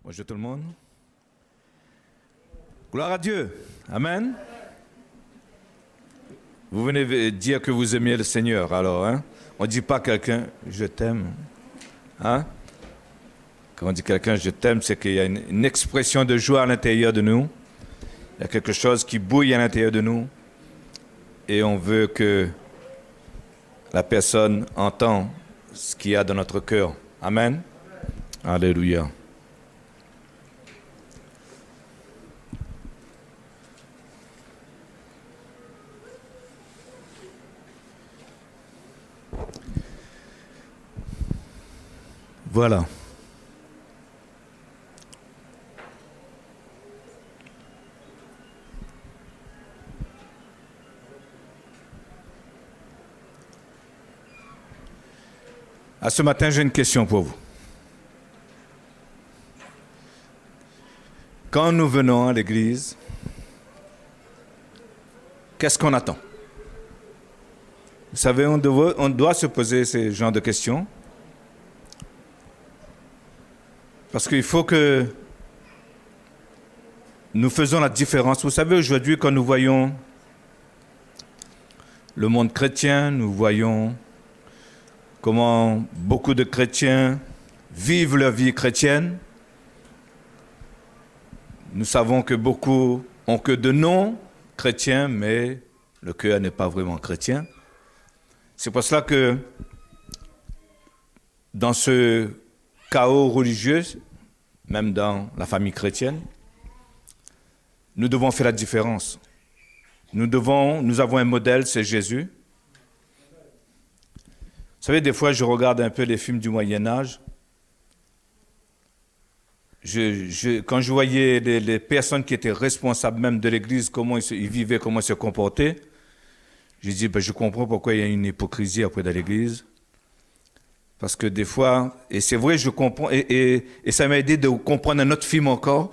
Bonjour tout le monde. Gloire à Dieu. Amen. Vous venez dire que vous aimez le Seigneur, alors, hein? On ne dit pas à quelqu'un, je t'aime. Hein? Quand on dit à quelqu'un, je t'aime, c'est qu'il y a une expression de joie à l'intérieur de nous. Il y a quelque chose qui bouille à l'intérieur de nous. Et on veut que la personne entende ce qu'il y a dans notre cœur. Amen. Alléluia. Voilà. À ce matin, j'ai une question pour vous. Quand nous venons à l'église, qu'est-ce qu'on attend? Vous savez, on doit se poser ce genre de questions. Parce qu'il faut que nous faisons la différence. Vous savez, aujourd'hui, quand nous voyons le monde chrétien, nous voyons comment beaucoup de chrétiens vivent leur vie chrétienne. Nous savons que beaucoup ont que de noms chrétiens, mais le cœur n'est pas vraiment chrétien. C'est pour cela que dans ce chaos religieux, même dans la famille chrétienne, nous devons faire la différence. Nous avons un modèle, c'est Jésus. Vous savez, des fois, je regarde un peu les films du Moyen-Âge. Quand je voyais les personnes qui étaient responsables même de l'Église, comment ils vivaient, comment ils se comportaient, je dis, je comprends pourquoi il y a une hypocrisie après dans l'Église. Parce que des fois, et c'est vrai, je comprends, et ça m'a aidé de comprendre un autre film encore.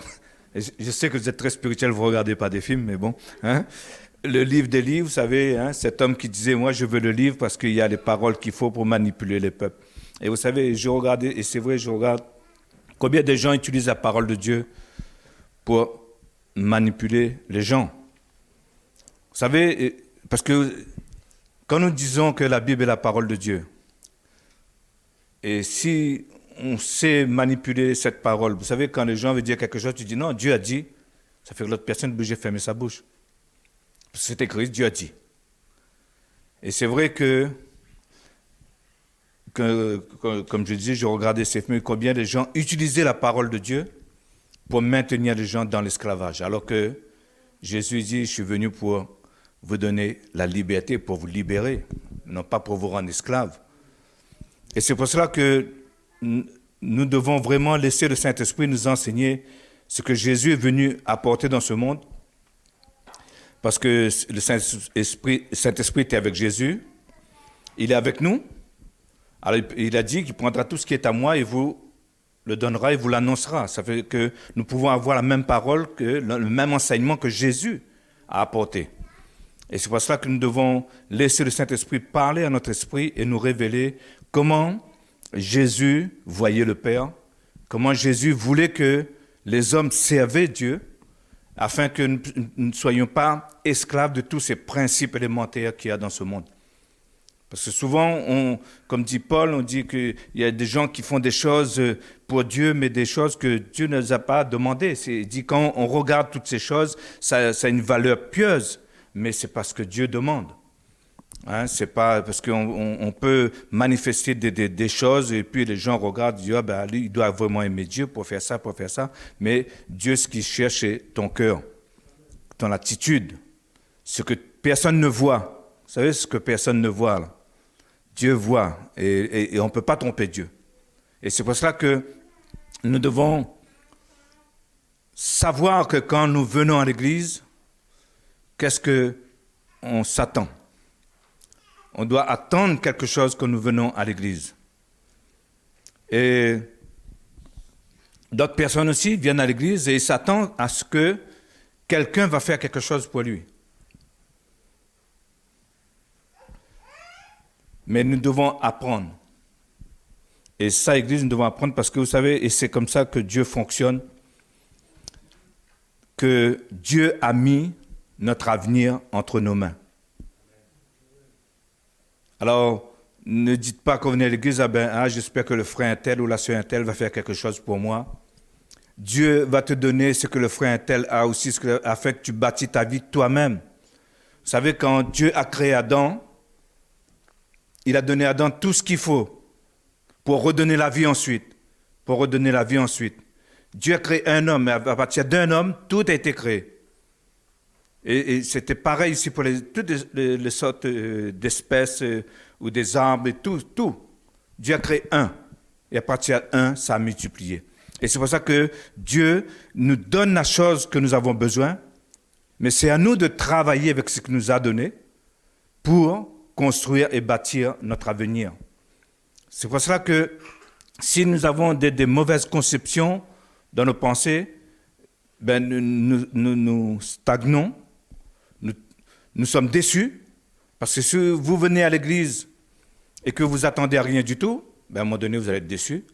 Je sais que vous êtes très spirituel, vous ne regardez pas des films, mais bon. Hein? Le livre des livres, vous savez, hein, cet homme qui disait, moi je veux le livre parce qu'il y a les paroles qu'il faut pour manipuler les peuples. Et vous savez, je regardais, et c'est vrai, je regarde combien de gens utilisent la parole de Dieu pour manipuler les gens. Vous savez, parce que quand nous disons que la Bible est la parole de Dieu, et si on sait manipuler cette parole, vous savez, quand les gens veulent dire quelque chose, tu dis non, Dieu a dit, ça fait que l'autre personne est obligée de fermer sa bouche. Parce que c'est écrit, Dieu a dit. Et c'est vrai que, comme je disais, je regardais ces films, combien les gens utilisaient la parole de Dieu pour maintenir les gens dans l'esclavage. Alors que Jésus dit, je suis venu pour vous donner la liberté, pour vous libérer, non pas pour vous rendre esclaves. Et c'est pour cela que nous devons vraiment laisser le Saint-Esprit nous enseigner ce que Jésus est venu apporter dans ce monde. Parce que le Saint-Esprit était avec Jésus, il est avec nous. Alors il a dit qu'il prendra tout ce qui est à moi et vous le donnera et vous l'annoncera. Ça fait que nous pouvons avoir la même parole, le même enseignement que Jésus a apporté. Et c'est pour cela que nous devons laisser le Saint-Esprit parler à notre esprit et nous révéler comment Jésus voyait le Père, comment Jésus voulait que les hommes servaient Dieu, afin que nous ne soyons pas esclaves de tous ces principes élémentaires qu'il y a dans ce monde. Parce que souvent, comme dit Paul, on dit qu'il y a des gens qui font des choses pour Dieu, mais des choses que Dieu ne nous a pas demandées. Il dit quand on regarde toutes ces choses, ça a une valeur pieuse, mais c'est parce que Dieu demande. Hein, c'est pas parce qu'on peut manifester des choses et puis les gens regardent, disent, lui, il doit vraiment aimer Dieu pour faire ça. Mais Dieu, ce qu'il cherche, c'est ton cœur, ton attitude, ce que personne ne voit. Vous savez ce que personne ne voit là? Dieu voit et on ne peut pas tromper Dieu. Et c'est pour cela que nous devons savoir que quand nous venons à l'église, qu'est-ce qu'on s'attend? On doit attendre quelque chose quand nous venons à l'église. Et d'autres personnes aussi viennent à l'église et ils s'attendent à ce que quelqu'un va faire quelque chose pour lui. Mais nous devons apprendre Et ça, Église, nous devons apprendre parce que vous savez, et c'est comme ça que Dieu fonctionne, que Dieu a mis notre avenir entre nos mains. Alors, ne dites pas quand vous venez à l'église, j'espère que le frère un tel ou la sœur un tel va faire quelque chose pour moi. Dieu va te donner ce que le frère un tel a aussi, afin que tu bâtis ta vie toi-même. Vous savez, quand Dieu a créé Adam, il a donné à Adam tout ce qu'il faut pour redonner la vie ensuite. Dieu a créé un homme, et à partir d'un homme, tout a été créé. Et c'était pareil ici pour toutes les sortes d'espèces ou des arbres et tout. Dieu a créé un. Et à partir d'un, ça a multiplié. Et c'est pour ça que Dieu nous donne la chose que nous avons besoin, mais c'est à nous de travailler avec ce qu'il nous a donné pour construire et bâtir notre avenir. C'est pour cela que si nous avons des mauvaises conceptions dans nos pensées, nous stagnons, nous sommes déçus, parce que si vous venez à l'église et que vous attendez à rien du tout, à un moment donné, vous allez être déçus.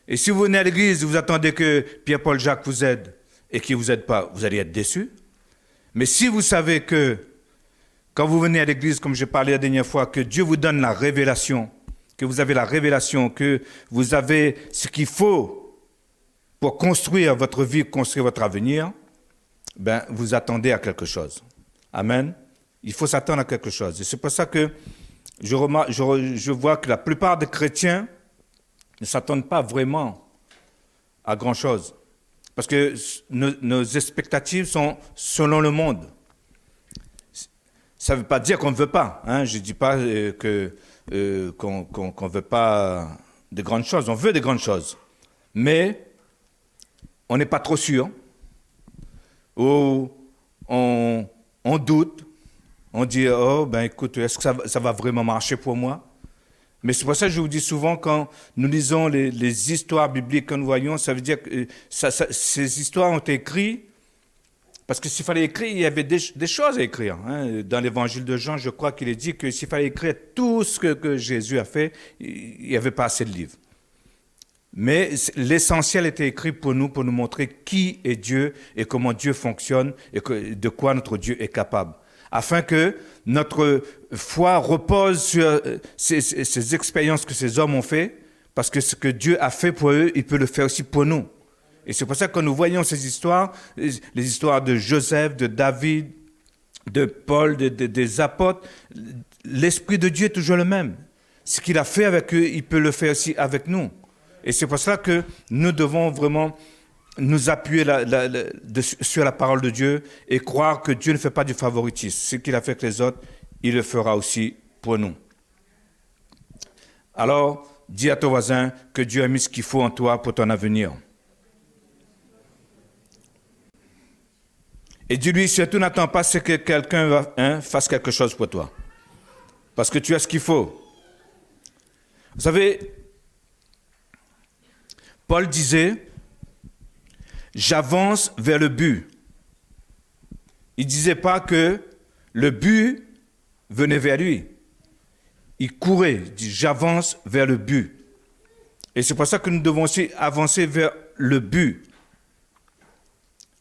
Et si vous venez à l'église et vous attendez que Pierre-Paul Jacques vous aide et qu'il ne vous aide pas, vous allez être déçus. Mais si vous savez que quand vous venez à l'église, comme j'ai parlé la dernière fois, que Dieu vous donne la révélation, que vous avez la révélation, que vous avez ce qu'il faut pour construire votre vie, construire votre avenir, vous attendez à quelque chose. Amen. Il faut s'attendre à quelque chose. Et c'est pour ça que je vois que la plupart des chrétiens ne s'attendent pas vraiment à grand-chose. Parce que nos expectatives sont selon le monde. Ça ne veut pas dire qu'on ne veut pas. Je ne dis pas qu'on ne veut pas de grandes choses. On veut des grandes choses. Mais on n'est pas trop sûr. Ou on doute. On dit, écoute, est-ce que ça va vraiment marcher pour moi? Mais c'est pour ça que je vous dis souvent, quand nous lisons les histoires bibliques que nous voyons, ça veut dire que ces histoires ont été écrites, parce que s'il fallait écrire, il y avait des choses à écrire. Dans l'évangile de Jean, je crois qu'il est dit que s'il fallait écrire tout ce que Jésus a fait, il n'y avait pas assez de livres. Mais l'essentiel était écrit pour nous montrer qui est Dieu et comment Dieu fonctionne et de quoi notre Dieu est capable. Afin que notre foi repose sur ces expériences que ces hommes ont fait, parce que ce que Dieu a fait pour eux, il peut le faire aussi pour nous. Et c'est pour ça que quand nous voyons ces histoires, les histoires de Joseph, de David, de Paul, des apôtres, l'Esprit de Dieu est toujours le même. Ce qu'il a fait avec eux, il peut le faire aussi avec nous. Et c'est pour ça que nous devons vraiment nous appuyer sur la parole de Dieu et croire que Dieu ne fait pas du favoritisme. Ce qu'il a fait avec les autres, il le fera aussi pour nous. Alors, dis à ton voisin que Dieu a mis ce qu'il faut en toi pour ton avenir. Et dis-lui, surtout n'attends pas ce que quelqu'un fasse quelque chose pour toi. Parce que tu as ce qu'il faut. Vous savez, Paul disait, j'avance vers le but. Il ne disait pas que le but venait vers lui. Il courait, il dit, j'avance vers le but. Et c'est pour ça que nous devons aussi avancer vers le but.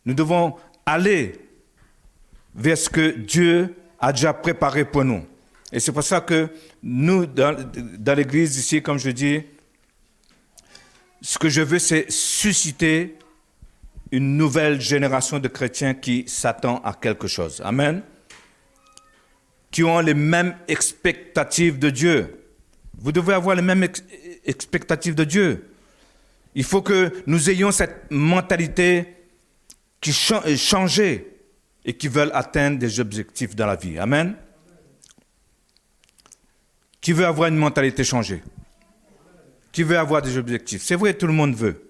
Nous devons aller vers ce que Dieu a déjà préparé pour nous. Et c'est pour ça que nous, dans l'église ici, comme je dis, ce que je veux, c'est susciter une nouvelle génération de chrétiens qui s'attend à quelque chose. Amen. Qui ont les mêmes expectatives de Dieu. Vous devez avoir les mêmes expectatives de Dieu. Il faut que nous ayons cette mentalité qui changée et qui veulent atteindre des objectifs dans la vie. Amen. Qui veut avoir une mentalité changée? Qui veut avoir des objectifs? C'est vrai, tout le monde veut.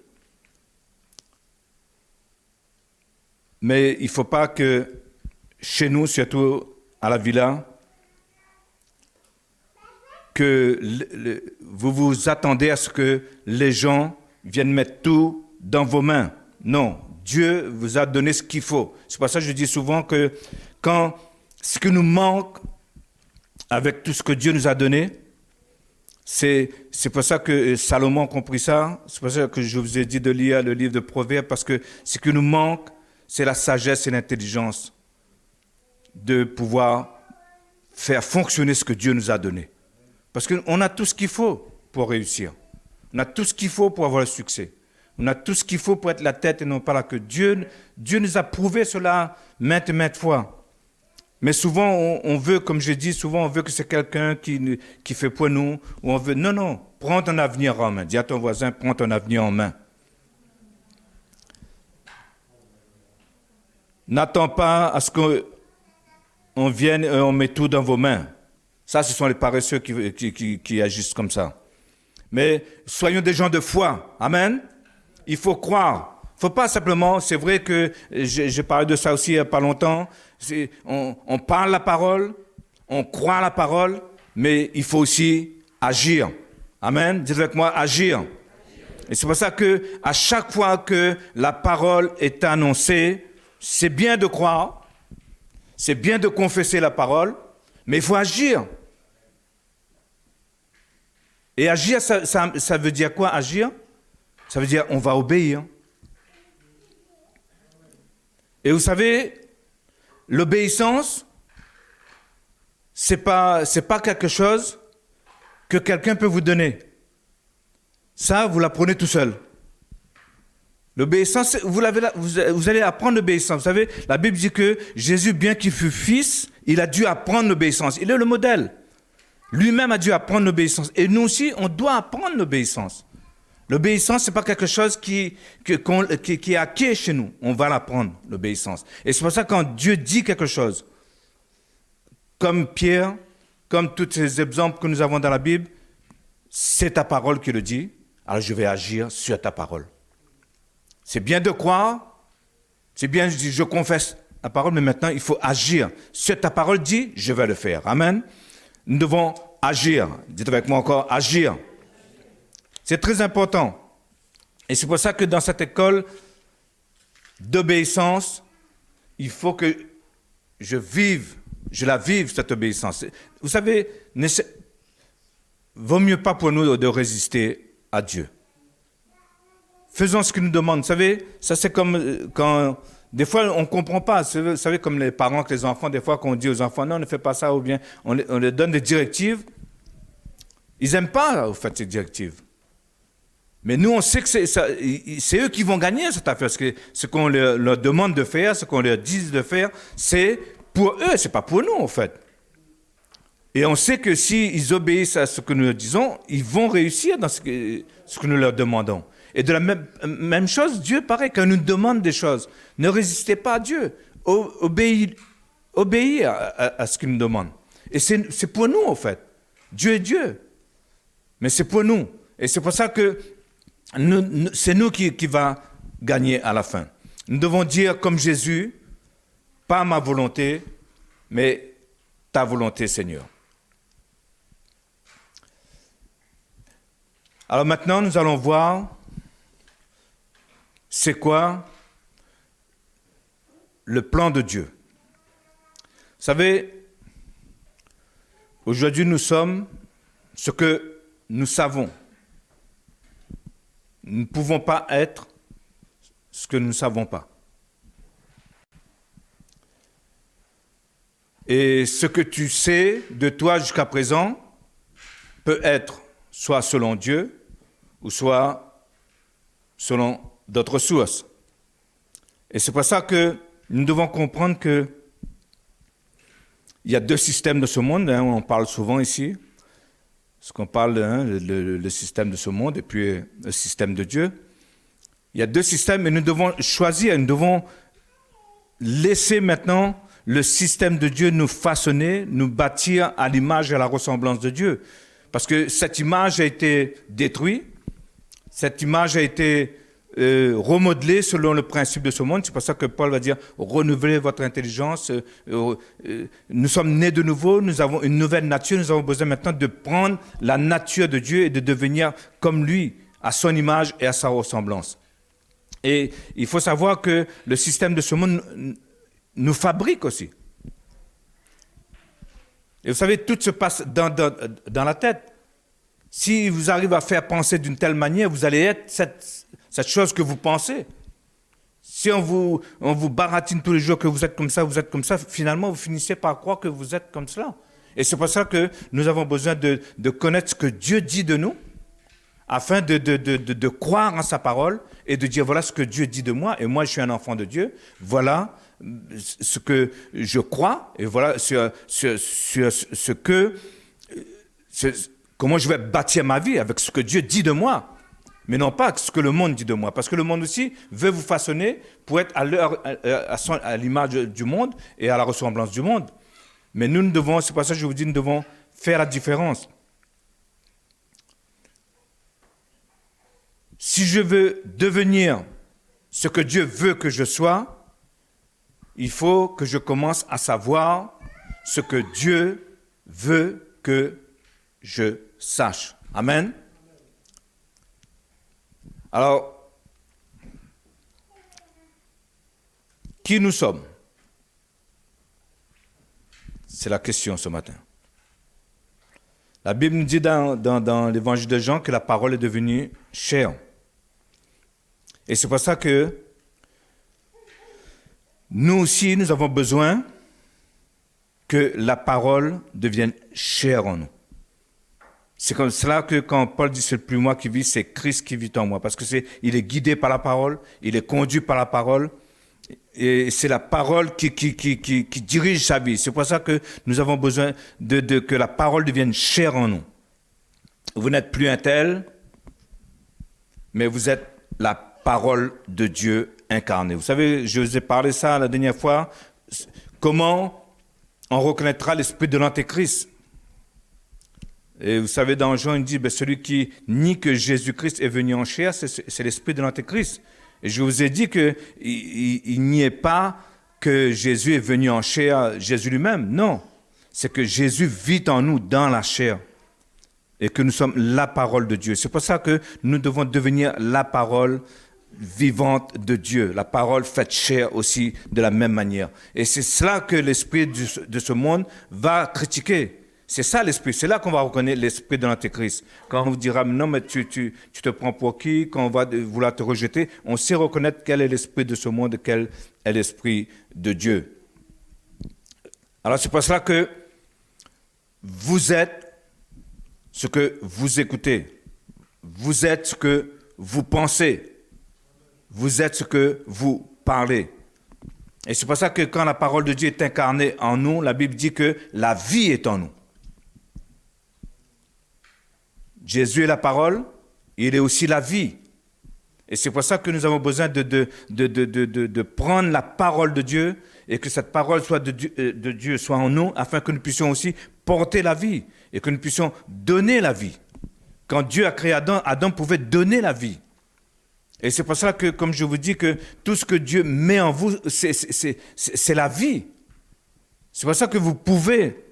Mais il ne faut pas que chez nous, surtout à la villa, que vous vous attendez à ce que les gens viennent mettre tout dans vos mains. Non, Dieu vous a donné ce qu'il faut. C'est pour ça que je dis souvent que quand ce qui nous manque avec tout ce que Dieu nous a donné, C'est pour ça que Salomon a compris ça. C'est pour ça que je vous ai dit de lire le livre de Proverbes, parce que ce qui nous manque, c'est la sagesse et l'intelligence de pouvoir faire fonctionner ce que Dieu nous a donné. Parce qu'on a tout ce qu'il faut pour réussir. On a tout ce qu'il faut pour avoir le succès. On a tout ce qu'il faut pour être la tête et non pas la queue. Dieu nous a prouvé cela maintes et maintes fois. Mais souvent, on veut, comme je dis, souvent on veut que c'est quelqu'un qui fait pour nous. Ou on veut, non, prends ton avenir en main. Dis à ton voisin, prends ton avenir en main. N'attends pas à ce qu'on vienne et on met tout dans vos mains. Ça, ce sont les paresseux qui agissent comme ça. Mais soyons des gens de foi. Amen. Il faut croire. Il ne faut pas simplement, c'est vrai que j'ai parlé de ça aussi il n'y a pas longtemps, on parle la parole, on croit la parole, mais il faut aussi agir. Amen. Dites avec moi, agir. Et c'est pour ça que à chaque fois que la parole est annoncée, c'est bien de croire, c'est bien de confesser la parole, mais il faut agir. Et agir, ça veut dire quoi, agir? Ça veut dire on va obéir. Et vous savez, l'obéissance, c'est pas quelque chose que quelqu'un peut vous donner. Ça, vous l'apprenez tout seul. L'obéissance, vous allez apprendre l'obéissance. Vous savez, la Bible dit que Jésus, bien qu'il fût fils, il a dû apprendre l'obéissance. Il est le modèle. Lui-même a dû apprendre l'obéissance. Et nous aussi, on doit apprendre l'obéissance. L'obéissance, ce n'est pas quelque chose qui est acquis chez nous. On va l'apprendre, l'obéissance. Et c'est pour ça que quand Dieu dit quelque chose, comme Pierre, comme tous ces exemples que nous avons dans la Bible, c'est ta parole qui le dit, alors je vais agir sur ta parole. C'est bien de croire, c'est bien, je confesse la parole, mais maintenant, il faut agir. Sur ta parole dit, je vais le faire. Amen. Nous devons agir. Dites avec moi encore, agir. C'est très important. Et c'est pour ça que dans cette école d'obéissance, il faut que je la vive, cette obéissance. Vous savez, vaut mieux pas pour nous de résister à Dieu. Faisons ce qu'il nous demande. Vous savez, ça c'est comme quand, des fois on ne comprend pas. Vous savez, comme les parents avec les enfants, des fois qu'on dit aux enfants, non, ne fais pas ça, ou bien on leur donne des directives. Ils n'aiment pas, au fait, ces directives. Mais nous, on sait que c'est eux qui vont gagner cette affaire. Parce que ce qu'on leur demande de faire, ce qu'on leur dit de faire, c'est pour eux, c'est pas pour nous, en fait. Et on sait que s'ils obéissent à ce que nous leur disons, ils vont réussir dans ce que nous leur demandons. Et de la même chose, Dieu, pareil, quand il nous demande des choses, ne résistez pas à Dieu. Obéis à ce qu'il nous demande. Et c'est pour nous, en fait. Dieu est Dieu. Mais c'est pour nous. Et c'est pour ça que c'est nous qui va gagner à la fin. Nous devons dire comme Jésus, pas ma volonté, mais ta volonté, Seigneur. Alors maintenant, nous allons voir c'est quoi le plan de Dieu. Vous savez, aujourd'hui nous sommes ce que nous savons. Nous ne pouvons pas être ce que nous ne savons pas. Et ce que tu sais de toi jusqu'à présent peut être soit selon Dieu ou soit selon d'autres sources. Et c'est pour ça que nous devons comprendre que il y a deux systèmes de ce monde, on parle souvent ici. Ce qu'on parle, le système de ce monde et puis le système de Dieu. Il y a deux systèmes et nous devons choisir, nous devons laisser maintenant le système de Dieu nous façonner, nous bâtir à l'image et à la ressemblance de Dieu. Parce que cette image a été détruite, cette image a été remodelée selon le principe de ce monde. C'est pour ça que Paul va dire « renouvelez votre intelligence ». Nous sommes nés de nouveau, nous avons une nouvelle nature, nous avons besoin maintenant de prendre la nature de Dieu et de devenir comme lui, à son image et à sa ressemblance. Et il faut savoir que le système de ce monde nous fabrique aussi. Et vous savez, tout se passe dans la tête. Si vous arrivez à faire penser d'une telle manière, vous allez être cette chose que vous pensez. Si on vous baratine tous les jours que vous êtes comme ça, finalement, vous finissez par croire que vous êtes comme cela. Et c'est pour ça que nous avons besoin de connaître ce que Dieu dit de nous, afin de croire en sa parole et de dire, voilà ce que Dieu dit de moi, et moi je suis un enfant de Dieu, voilà ce que je crois, et voilà comment je vais bâtir ma vie avec ce que Dieu dit de moi, mais non pas ce que le monde dit de moi, parce que le monde aussi veut vous façonner pour être à l'image du monde et à la ressemblance du monde. Mais nous devons, c'est pour ça que je vous dis, nous devons faire la différence. Si je veux devenir ce que Dieu veut que je sois, il faut que je commence à savoir ce que Dieu veut que je sache. Amen. Alors, qui nous sommes? C'est la question ce matin. La Bible nous dit dans l'évangile de Jean que la parole est devenue chair. Et c'est pour ça que nous aussi, nous avons besoin que la parole devienne chair en nous. C'est comme cela que quand Paul dit « c'est plus moi qui vis, c'est Christ qui vit en moi ». Parce il est guidé par la parole, il est conduit par la parole, et c'est la parole qui dirige sa vie. C'est pour ça que nous avons besoin que la parole devienne chair en nous. Vous n'êtes plus un tel, mais vous êtes la parole de Dieu incarnée. Vous savez, je vous ai parlé ça la dernière fois, comment on reconnaîtra l'esprit de l'Antéchrist. Et vous savez, dans Jean, il dit, celui qui nie que Jésus-Christ est venu en chair, c'est l'esprit de l'Antéchrist. Et je vous ai dit qu'il n'y ait pas que Jésus est venu en chair, Jésus lui-même. Non, c'est que Jésus vit en nous dans la chair et que nous sommes la parole de Dieu. C'est pour ça que nous devons devenir la parole vivante de Dieu, la parole faite chair aussi de la même manière. Et c'est cela que l'esprit de ce monde va critiquer. C'est ça l'esprit, c'est là qu'on va reconnaître l'esprit de l'Antéchrist. Quand on vous dira, non mais tu te prends pour qui, quand on va vouloir te rejeter, on sait reconnaître quel est l'esprit de ce monde, quel est l'esprit de Dieu. Alors c'est pour cela que vous êtes ce que vous écoutez, vous êtes ce que vous pensez, vous êtes ce que vous parlez. Et c'est pour ça que quand la parole de Dieu est incarnée en nous, la Bible dit que la vie est en nous. Jésus est la parole, il est aussi la vie. Et c'est pour ça que nous avons besoin de prendre la parole de Dieu et que cette parole soit de Dieu soit en nous, afin que nous puissions aussi porter la vie et que nous puissions donner la vie. Quand Dieu a créé Adam, Adam pouvait donner la vie. Et c'est pour ça que, comme je vous dis, que tout ce que Dieu met en vous, c'est la vie. C'est pour ça que vous pouvez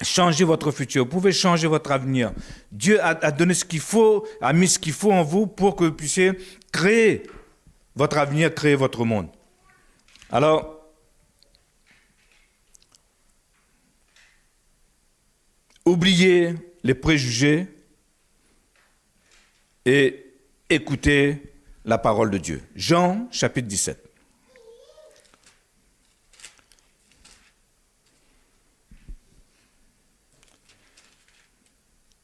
changer votre futur, vous pouvez changer votre avenir. Dieu a donné ce qu'il faut, a mis ce qu'il faut en vous pour que vous puissiez créer votre avenir, créer votre monde. Alors, oubliez les préjugés et écoutez la parole de Dieu. Jean, chapitre 17.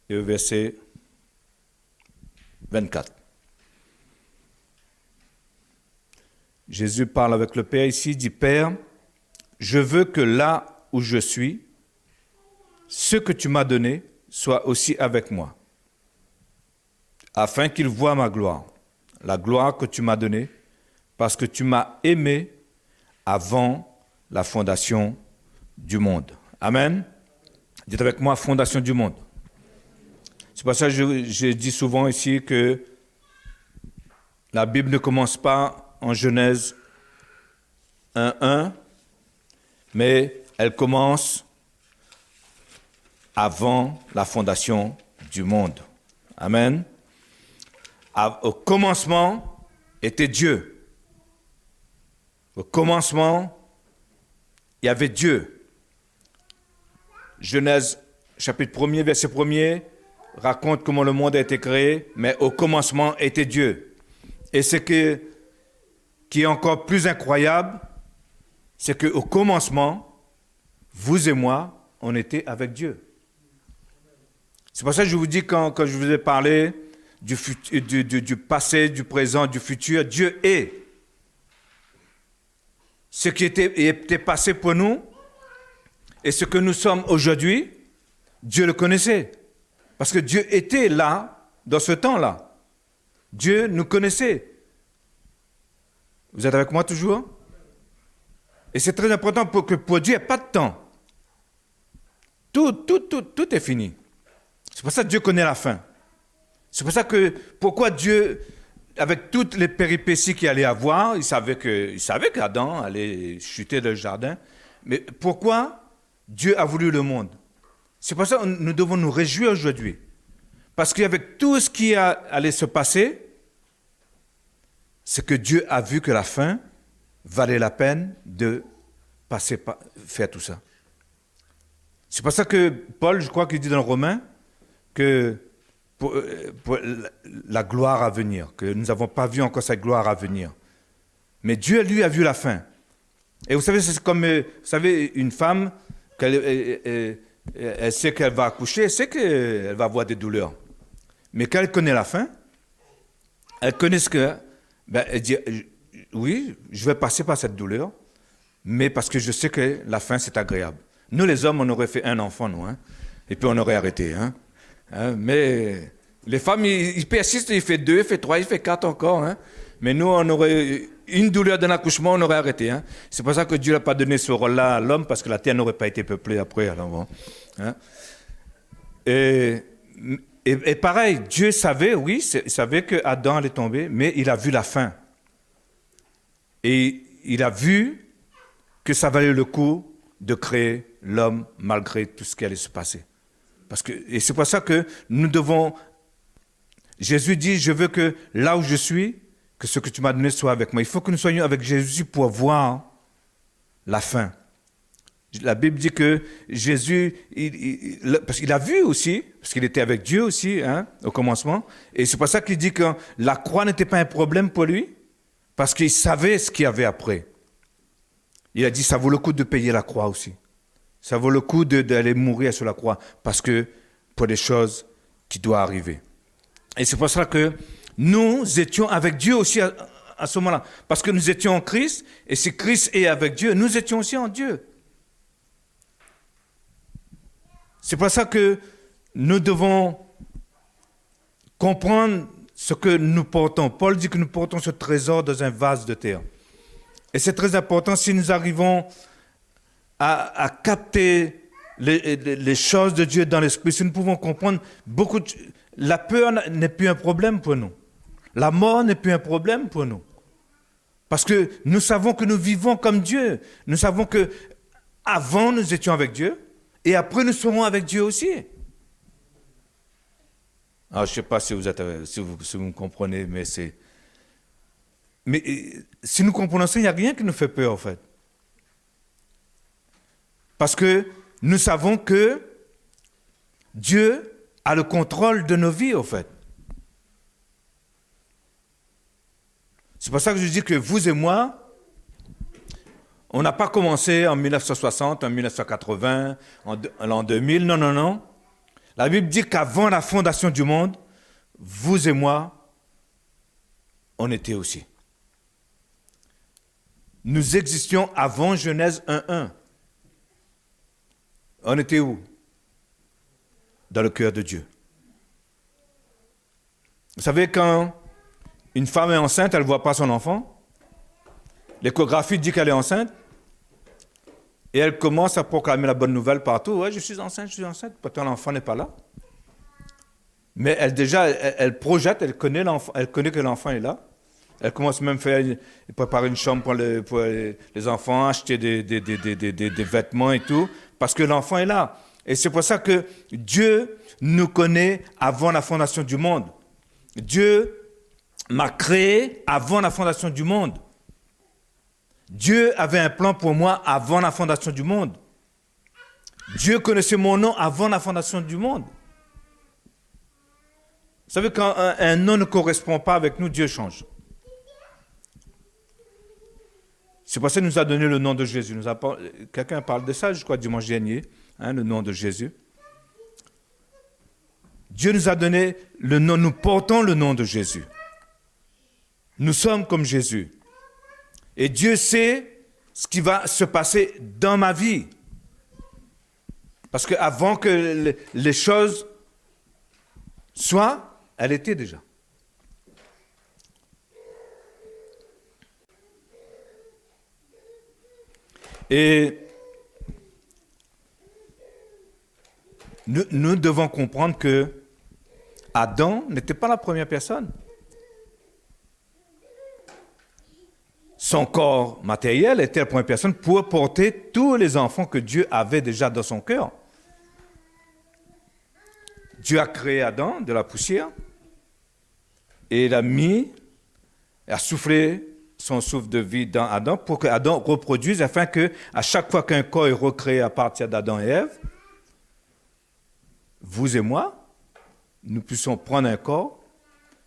Et au verset 24. Jésus parle avec le Père ici, dit « Père, je veux que là où je suis, ce que tu m'as donné soit aussi avec moi, afin qu'ils voient ma gloire, la gloire que tu m'as donnée, parce que tu m'as aimé avant la fondation du monde. » Amen. Dites avec moi, fondation du monde. C'est pour ça que je dis souvent ici que la Bible ne commence pas en Genèse 1:1, mais elle commence avant la fondation du monde. Amen. Au commencement était Dieu. Au commencement, il y avait Dieu. Genèse chapitre 1er, verset 1er, raconte comment le monde a été créé, mais au commencement était Dieu. Et ce qui est encore plus incroyable, c'est qu'au commencement, vous et moi, on était avec Dieu. C'est pour ça que je vous dis, quand je vous ai parlé du passé, du présent, du futur, Dieu est. Ce qui était passé pour nous et ce que nous sommes aujourd'hui, Dieu le connaissait. Parce que Dieu était là, dans ce temps-là. Dieu nous connaissait. Vous êtes avec moi toujours? Et c'est très important pour Dieu, il n'y a pas de temps. Tout est fini. C'est pour ça que Dieu connaît la fin. C'est pour ça que, pourquoi Dieu, avec toutes les péripéties qu'il allait avoir, il savait qu'Adam allait chuter dans le jardin. Mais pourquoi Dieu a voulu le monde? C'est pour ça que nous devons nous réjouir aujourd'hui. Parce qu'avec tout ce qui allait se passer, c'est que Dieu a vu que la fin valait la peine de faire tout ça. C'est pour ça que Paul, je crois qu'il dit dans Romains, que pour la gloire à venir, que nous n'avons pas vu encore cette gloire à venir. Mais Dieu, lui, a vu la fin. Et vous savez, c'est comme, une femme, elle sait qu'elle va accoucher, elle sait qu'elle va avoir des douleurs. Mais quand elle connaît la fin, elle connaît elle dit, oui, je vais passer par cette douleur, mais parce que je sais que la fin, c'est agréable. Nous, les hommes, on aurait fait un enfant, nous, hein, et puis on aurait arrêté, mais les femmes, ils persistent, il fait 2, il fait 3, il fait 4 encore. Mais nous, on aurait une douleur d'un accouchement, on aurait arrêté. C'est pour ça que Dieu n'a pas donné ce rôle-là à l'homme, parce que la terre n'aurait pas été peuplée après. Alors bon, Et pareil, Dieu savait, oui, il savait que Adam allait tomber, mais il a vu la fin. Et il a vu que ça valait le coup de créer l'homme malgré tout ce qui allait se passer. Et c'est pour ça que nous devons... Jésus dit, je veux que là où je suis, que ce que tu m'as donné soit avec moi. Il faut que nous soyons avec Jésus pour voir la fin. La Bible dit que Jésus, parce qu'il a vu aussi, parce qu'il était avec Dieu aussi, au commencement, et c'est pour ça qu'il dit que la croix n'était pas un problème pour lui, parce qu'il savait ce qu'il y avait après. Il a dit, ça vaut le coup de payer la croix aussi. Ça vaut le coup d'aller mourir sur la croix, parce que pour des choses qui doivent arriver. Et c'est pour ça que nous étions avec Dieu aussi à ce moment-là. Parce que nous étions en Christ, et si Christ est avec Dieu, nous étions aussi en Dieu. C'est pour ça que nous devons comprendre ce que nous portons. Paul dit que nous portons ce trésor dans un vase de terre. Et c'est très important si nous arrivons à capter les choses de Dieu dans l'esprit, si nous pouvons comprendre la peur n'est plus un problème pour nous. La mort n'est plus un problème pour nous. Parce que nous savons que nous vivons comme Dieu. Nous savons que avant nous étions avec Dieu et après nous serons avec Dieu aussi. Alors, je ne sais pas si vous me comprenez, mais c'est... Mais si nous comprenons ça, il n'y a rien qui nous fait peur en fait. Parce que nous savons que Dieu a le contrôle de nos vies, en fait. C'est pour ça que je dis que vous et moi, on n'a pas commencé en 1960, en 1980, en l'an 2000, non. La Bible dit qu'avant la fondation du monde, vous et moi, on était aussi. Nous existions avant Genèse 1:1. On était où? Dans le cœur de Dieu. Vous savez, quand une femme est enceinte, elle ne voit pas son enfant. L'échographie dit qu'elle est enceinte. Et elle commence à proclamer la bonne nouvelle partout. Ouais, je suis enceinte. Pourtant, l'enfant n'est pas là. Mais elle projette, elle connaît l'enfant, elle connaît que l'enfant est là. Elle commence même à préparer une chambre pour les enfants, acheter des vêtements et tout, parce que l'enfant est là. Et c'est pour ça que Dieu nous connaît avant la fondation du monde. Dieu m'a créé avant la fondation du monde. Dieu avait un plan pour moi avant la fondation du monde. Dieu connaissait mon nom avant la fondation du monde. savez, quand un nom ne correspond pas avec nous, Dieu change. C'est pour ça qu'il nous a donné le nom de Jésus. Quelqu'un parle de ça, je crois, dimanche dernier, le nom de Jésus. Dieu nous a donné le nom, nous portons le nom de Jésus. Nous sommes comme Jésus. Et Dieu sait ce qui va se passer dans ma vie. Parce qu'avant que les choses soient, elle était déjà. Et nous devons comprendre que Adam n'était pas la première personne. Son corps matériel était la première personne pour porter tous les enfants que Dieu avait déjà dans son cœur. Dieu a créé Adam de la poussière et il a soufflé son souffle de vie dans Adam pour que Adam reproduise afin que à chaque fois qu'un corps est recréé à partir d'Adam et Ève, vous et moi, nous puissions prendre un corps,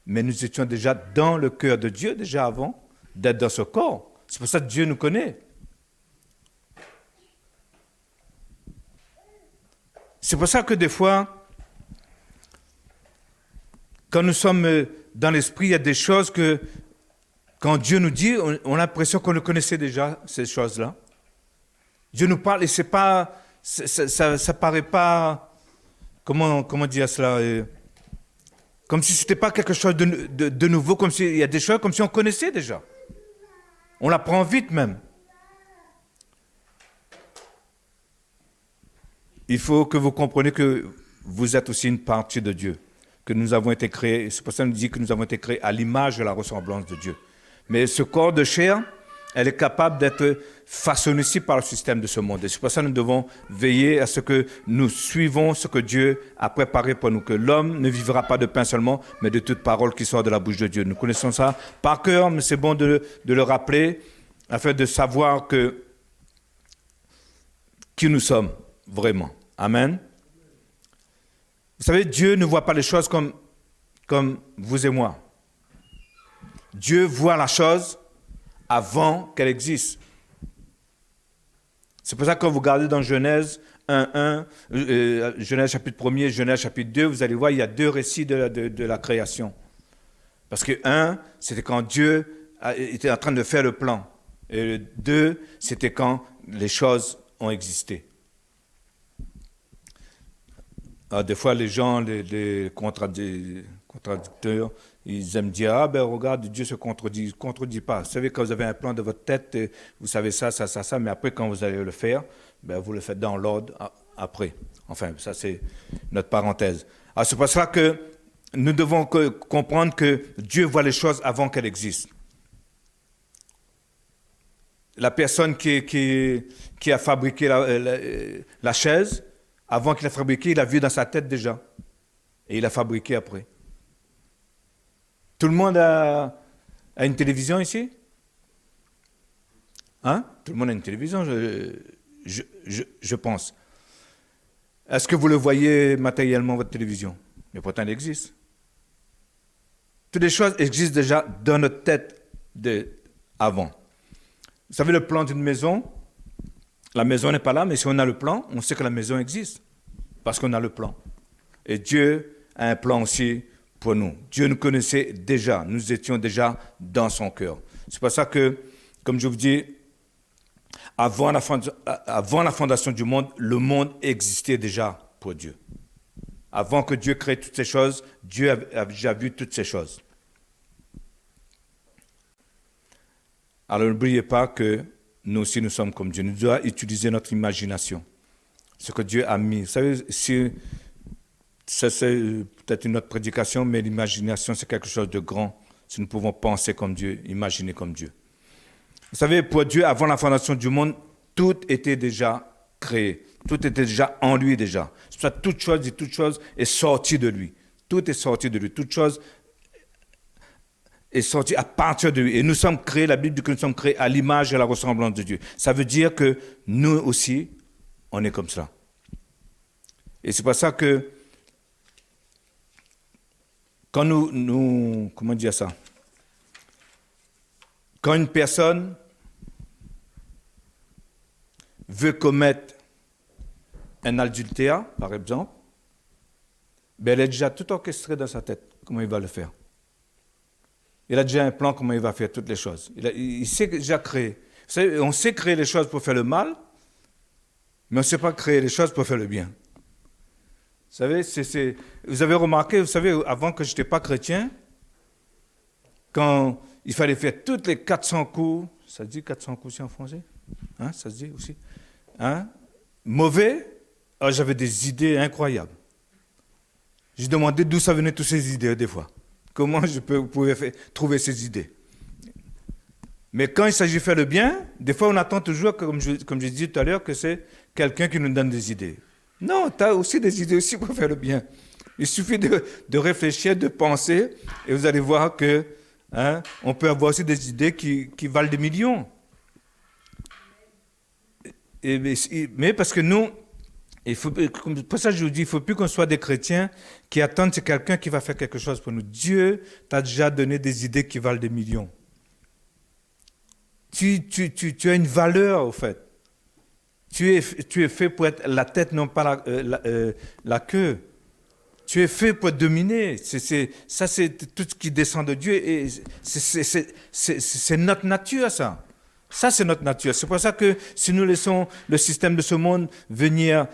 mais nous étions déjà dans le cœur de Dieu déjà avant d'être dans ce corps. C'est pour ça que Dieu nous connaît. C'est pour ça que des fois, quand nous sommes dans l'esprit, il y a des choses que, quand Dieu nous dit, on a l'impression qu'on le connaissait déjà, ces choses-là. Dieu nous parle et c'est pas, ça paraît pas, comment dire cela, comme si c'était pas quelque chose de nouveau, comme s'il y a des choses comme si on connaissait déjà. On l'apprend vite même. Il faut que vous compreniez que vous êtes aussi une partie de Dieu, que nous avons été créés, c'est pour ça qu'on dit que nous avons été créés à l'image et à la ressemblance de Dieu. Mais ce corps de chair, elle est capable d'être façonnée ici par le système de ce monde. Et c'est pour ça que nous devons veiller à ce que nous suivons ce que Dieu a préparé pour nous, que l'homme ne vivra pas de pain seulement, mais de toute parole qui sort de la bouche de Dieu. Nous connaissons ça par cœur, mais c'est bon de le rappeler, afin de savoir qui nous sommes vraiment. Amen. Vous savez, Dieu ne voit pas les choses comme vous et moi. Dieu voit la chose avant qu'elle existe. C'est pour ça que quand vous regardez dans Genèse 1, Genèse chapitre 1er, Genèse chapitre 2, vous allez voir, il y a deux récits de la création. Parce que 1, c'était quand Dieu était en train de faire le plan. Et le 2, c'était quand les choses ont existé. Alors, des fois, les gens, les contradicteurs, ils aiment dire, regarde, Dieu se contredit. Il ne contredit pas. Vous savez, quand vous avez un plan de votre tête, vous savez ça, mais après, quand vous allez le faire, vous le faites dans l'ordre après. Enfin, ça, c'est notre parenthèse. Alors, c'est pour cela que nous devons comprendre que Dieu voit les choses avant qu'elles existent. La personne qui a fabriqué la chaise, avant qu'il l'a fabriqué, il l'a vu dans sa tête déjà. Et il a fabriqué après. Tout le monde a une télévision ici? Hein? Tout le monde a une télévision, je pense. Est-ce que vous le voyez matériellement, votre télévision? Mais pourtant, elle existe. Toutes les choses existent déjà dans notre tête avant. Vous savez, le plan d'une maison, la maison n'est pas là, mais si on a le plan, on sait que la maison existe. Parce qu'on a le plan. Et Dieu a un plan aussi pour nous. Dieu nous connaissait déjà. Nous étions déjà dans son cœur. C'est pour ça que, comme je vous dis, avant la fondation du monde, le monde existait déjà pour Dieu. Avant que Dieu crée toutes ces choses, Dieu a déjà vu toutes ces choses. Alors n'oubliez pas que nous aussi nous sommes comme Dieu. Nous devons utiliser notre imagination. Ce que Dieu a mis. Vous savez, ça c'est peut-être une autre prédication, mais l'imagination c'est quelque chose de grand. Si nous pouvons penser comme Dieu, imaginer comme Dieu. Vous savez, pour Dieu, avant la fondation du monde, tout était déjà créé. Tout était déjà en lui déjà. C'est pour ça que toute chose est sortie de lui. Tout est sorti de lui. Toute chose est sortie à partir de lui. Et nous sommes créés, la Bible dit que nous sommes créés à l'image et à la ressemblance de Dieu. Ça veut dire que nous aussi, on est comme ça. Et c'est pour ça que Quand comment dire ça? Quand une personne veut commettre un adultère, par exemple, ben elle est déjà tout orchestrée dans sa tête, comment il va le faire. Il a déjà un plan comment il va faire toutes les choses. Il sait déjà créer. Vous savez, on sait créer les choses pour faire le mal, mais on ne sait pas créer les choses pour faire le bien. Vous savez, vous avez remarqué, vous savez, avant que je n'étais pas chrétien, quand il fallait faire toutes les 400 coups, ça se dit 400 coups aussi en français? Hein, ça se dit aussi? Hein? Mauvais, alors j'avais des idées incroyables. J'ai demandé d'où ça venait toutes ces idées, des fois. Comment pouvais trouver ces idées. Mais quand il s'agit de faire le bien, des fois on attend toujours, comme je disais tout à l'heure, que c'est quelqu'un qui nous donne des idées. Non, tu as aussi des idées aussi pour faire le bien. Il suffit de réfléchir, de penser, et vous allez voir que on peut avoir aussi des idées qui valent des millions. Mais parce que nous, pour ça je vous dis, il ne faut plus qu'on soit des chrétiens qui attendent que c'est quelqu'un qui va faire quelque chose pour nous. Dieu t'a déjà donné des idées qui valent des millions. Tu as une valeur, au fait. Tu es fait pour être la tête, non pas la queue. Tu es fait pour dominer. Ça, c'est tout ce qui descend de Dieu. Et c'est notre nature, ça. Ça, c'est notre nature. C'est pour ça que si nous laissons le système de ce monde venir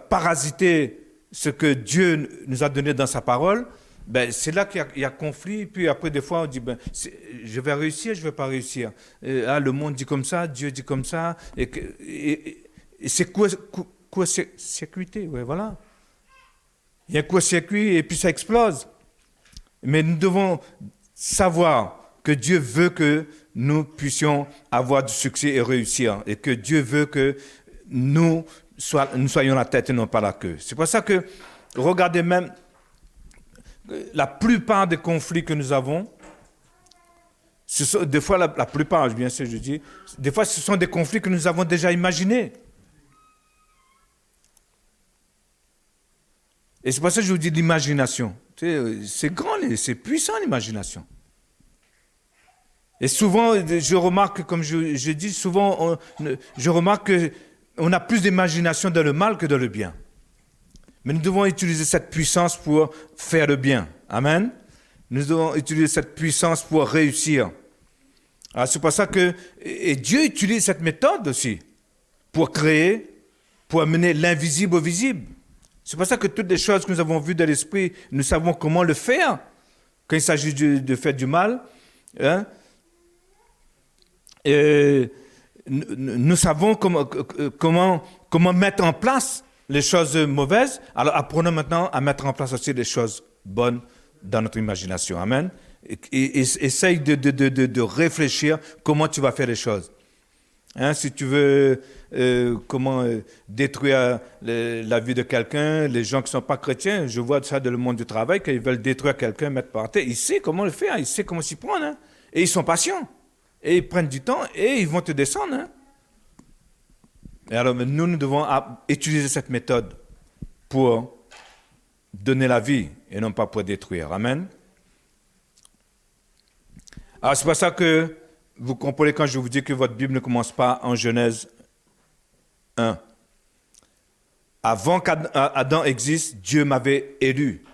parasiter ce que Dieu nous a donné dans sa parole, ben, c'est là qu'il y a conflit. Puis après, des fois, on dit, je vais réussir, je ne vais pas réussir. Le monde dit comme ça, Dieu dit comme ça. Et c'est court-circuité, ouais, voilà. Il y a un court-circuit et puis ça explose. Mais nous devons savoir que Dieu veut que nous puissions avoir du succès et réussir. Et que Dieu veut que nous soyons la tête et non pas la queue. C'est pour ça que, regardez même, la plupart des conflits que nous avons, des fois, la plupart, bien sûr, je dis, des fois, ce sont des conflits que nous avons déjà imaginés. Et c'est pour ça que je vous dis l'imagination. C'est grand, c'est puissant l'imagination. Et souvent, je remarque, comme je dis, souvent, je remarque qu'on a plus d'imagination dans le mal que dans le bien. Mais nous devons utiliser cette puissance pour faire le bien. Amen. Nous devons utiliser cette puissance pour réussir. Alors c'est pour ça que et Dieu utilise cette méthode aussi pour créer, pour amener l'invisible au visible. C'est pour ça que toutes les choses que nous avons vues dans l'esprit, nous savons comment le faire quand il s'agit de faire du mal. Hein? Et nous savons comment mettre en place les choses mauvaises. Alors apprenons maintenant à mettre en place aussi les choses bonnes dans notre imagination. Amen. Et essaye de réfléchir comment tu vas faire les choses. Hein, si tu veux détruire la vie de quelqu'un, les gens qui ne sont pas chrétiens, je vois ça dans le monde du travail, quand ils veulent détruire quelqu'un, mettre par terre, ils savent comment le faire, ils savent comment s'y prendre. Hein, et ils sont patients. Et ils prennent du temps et ils vont te descendre. Hein. Et alors nous devons utiliser cette méthode pour donner la vie et non pas pour détruire. Amen. Alors c'est pour ça que vous comprenez quand je vous dis que votre Bible ne commence pas en Genèse 1. Avant qu'Adam existe, Dieu m'avait élu.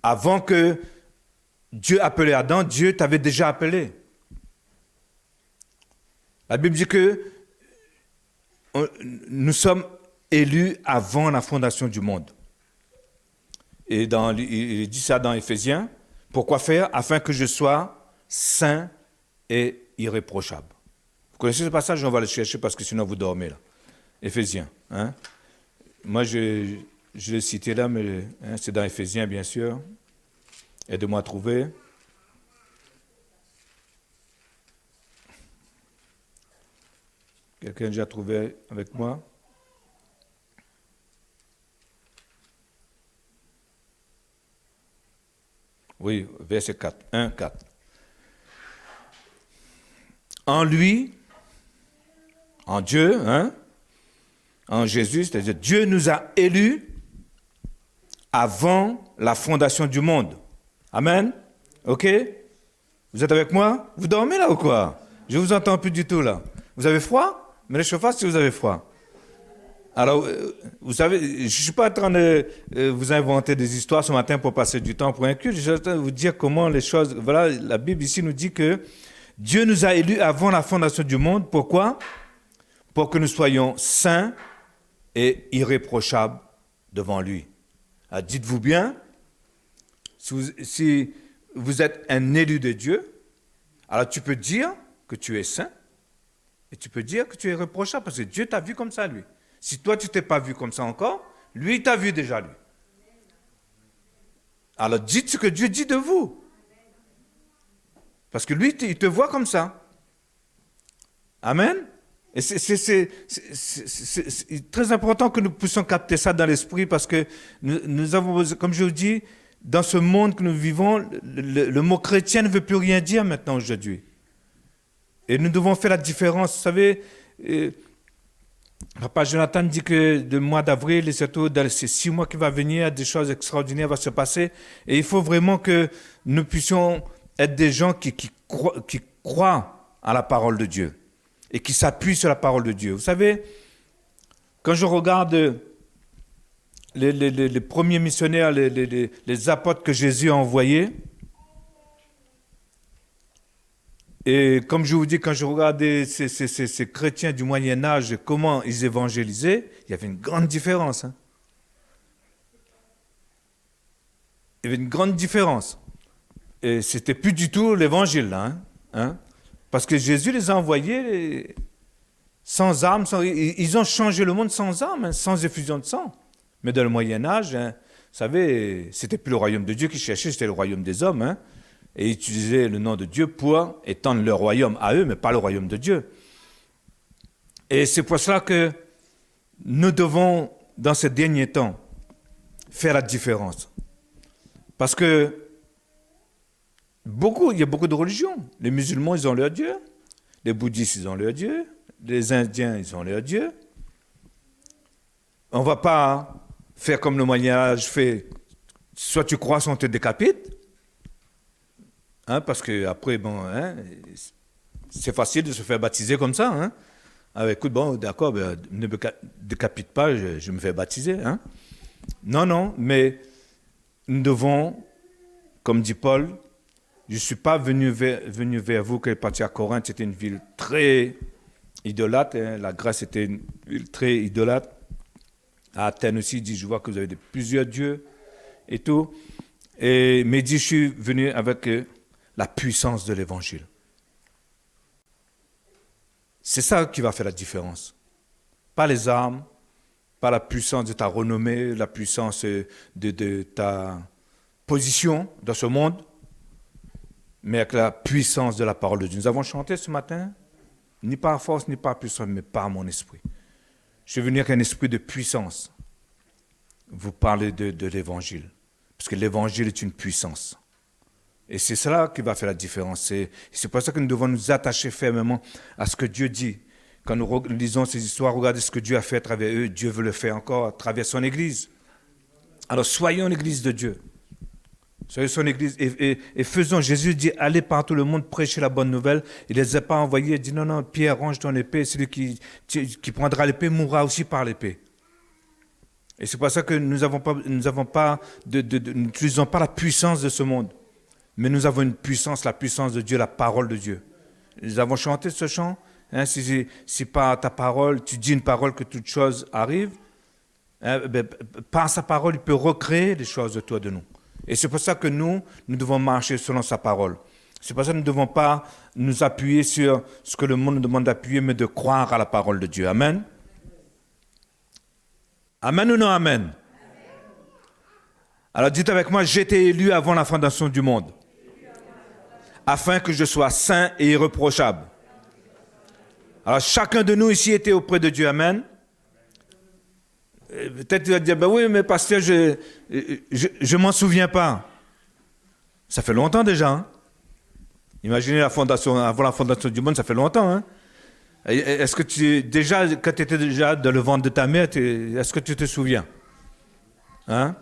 Avant que Dieu appelait Adam, Dieu t'avait déjà appelé. La Bible dit que nous sommes élus avant la fondation du monde. Et il dit ça dans Éphésiens. Pourquoi faire? Afin que je sois saint et irréprochable. Vous connaissez ce passage? On va le chercher parce que sinon vous dormez là. Éphésiens. Hein? Moi, je l'ai cité là, mais c'est dans Éphésiens, bien sûr. Aide-moi à trouver. Quelqu'un a déjà trouvé avec moi? Oui, verset 4. 1, 4. En lui, en Dieu, en Jésus, c'est-à-dire Dieu nous a élus avant la fondation du monde. Amen. OK? Vous êtes avec moi? Vous dormez là ou quoi? Je vous entends plus du tout là. Vous avez froid? Mais le chauffage si vous avez froid. Alors, vous savez, je ne suis pas en train de vous inventer des histoires ce matin pour passer du temps pour un culte. Je suis en train de vous dire comment les choses... Voilà, la Bible ici nous dit que Dieu nous a élus avant la fondation du monde. Pourquoi? Pour que nous soyons saints et irréprochables devant lui. Alors, dites-vous bien, si vous êtes un élu de Dieu, alors tu peux dire que tu es saint et tu peux dire que tu es irréprochable parce que Dieu t'a vu comme ça, lui. Si toi, tu ne t'es pas vu comme ça encore, lui, il t'a vu déjà, lui. Alors, dites ce que Dieu dit de vous. Parce que lui, il te voit comme ça. Amen. Et c'est très important que nous puissions capter ça dans l'esprit parce que nous avons, comme je vous dis, dans ce monde que nous vivons, le mot chrétien ne veut plus rien dire maintenant aujourd'hui. Et nous devons faire la différence. Vous savez, Papa Jonathan dit que le mois d'avril, et surtout dans ces 6 mois qui vont venir, des choses extraordinaires vont se passer. Et il faut vraiment que nous puissions être des gens qui croient à la parole de Dieu et qui s'appuient sur la parole de Dieu. Vous savez, quand je regarde les premiers missionnaires, les apôtres que Jésus a envoyés, et comme je vous dis, quand je regardais ces chrétiens du Moyen-Âge, comment ils évangélisaient, il y avait une grande différence. Hein. Il y avait une grande différence. Et c'était plus du tout l'évangile, là. Hein. Parce que Jésus les a envoyés sans armes. Ils ont changé le monde sans armes, hein, sans effusion de sang. Mais dans le Moyen-Âge, hein, vous savez, c'était plus le royaume de Dieu qu'ils cherchaient, c'était le royaume des hommes. Hein. Et ils utilisaient le nom de Dieu pour étendre leur royaume à eux, mais pas le royaume de Dieu. Et c'est pour cela que nous devons, dans ces derniers temps, faire la différence. Parce que il y a beaucoup de religions. Les musulmans, ils ont leur Dieu. Les bouddhistes, ils ont leur Dieu. Les Indiens, ils ont leur Dieu. On ne va pas faire comme le Moyen-Âge fait. Soit tu crois, soit on te décapite. Hein, parce que après, bon, hein, c'est facile de se faire baptiser comme ça. Hein. Ah, écoute, bon, d'accord, ben, ne me décapite pas, je me fais baptiser. Hein. Non, mais nous devons, comme dit Paul, je ne suis pas venu vers vous qu'elle est partie à Corinthe, c'était une ville très idolâtre. Hein, la Grèce était une ville très idolâtre. À Athènes aussi, il dit, je vois que vous avez plusieurs dieux et tout. Mais il dit, je suis venu avec la puissance de l'évangile. C'est ça qui va faire la différence. Pas les armes, pas la puissance de ta renommée, la puissance de ta position dans ce monde, mais avec la puissance de la parole de Dieu. Nous avons chanté ce matin, ni par force, ni par puissance, mais par mon esprit. Je suis venu avec un esprit de puissance. Vous parlez de l'évangile, parce que l'évangile est une puissance. Et c'est cela qui va faire la différence. C'est pour ça que nous devons nous attacher fermement à ce que Dieu dit. Quand nous lisons ces histoires, regardez ce que Dieu a fait à travers eux. Dieu veut le faire encore à travers son Église. Alors soyons l'Église de Dieu. Soyons son Église et faisons. Jésus dit, allez par tout le monde, prêcher la bonne nouvelle. Il ne les a pas envoyés. Il dit, non, Pierre, range ton épée. Celui qui prendra l'épée mourra aussi par l'épée. Et c'est pour ça que nous n'utilisons pas la puissance de ce monde. Mais nous avons une puissance, la puissance de Dieu, la parole de Dieu. Nous avons chanté ce chant. Hein, si par ta parole, tu dis une parole que toute chose arrive, hein, par sa parole, il peut recréer les choses de toi, de nous. Et c'est pour ça que nous devons marcher selon sa parole. C'est pour ça que nous ne devons pas nous appuyer sur ce que le monde nous demande d'appuyer, mais de croire à la parole de Dieu. Amen. Amen ou non amen? Alors dites avec moi, j'ai été élu avant la fondation du monde, afin que je sois saint et irréprochable. Alors chacun de nous ici était auprès de Dieu, amen. Peut-être tu vas dire, ben oui, mais pasteur, je m'en souviens pas. Ça fait longtemps déjà. Hein? Imaginez avant la fondation du monde, ça fait longtemps. Hein? Est-ce que quand tu étais déjà dans le ventre de ta mère, est-ce que tu te souviens? Hein?